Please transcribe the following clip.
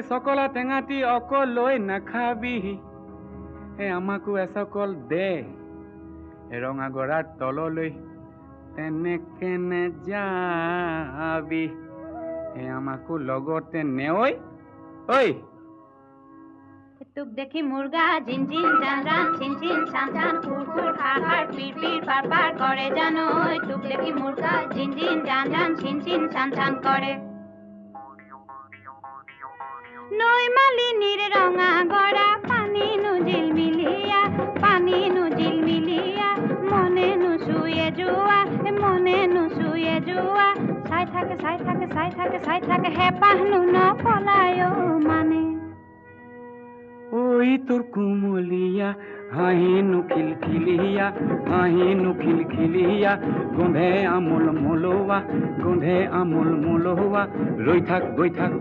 চকলা টেঙাটি অকলৈ নাখাবি আমাকো এচকল দে ৰঙা গৰাৰ তললৈ তেনেকে নেযাবি আমাকো লগতে নেঐ ঐ তোক দেখি মুৰ্গা জিন জিন জান জান চিন চিন চান চান ফুৰ ফুৰ খাৰ খাৰ পিৰ পিৰ পাৰ পাৰ কৰে জানো তোক দেখি মুৰ্গা জিন জিন জান জান চিন চিন চান চান কৰে নৈ মালিনীৰ ৰঙা গৰা পানী নুজিল মিলিয়া মনে নুচুয়ে যোৱা চাই থাকে হেঁপাহনো নপলায় মানে ঐ তোৰ কুমলীয়া হাঁহিনো খিলখিলিয়া গোন্ধে আমোল মোলোৱা ৰৈ থাক গৈ থাক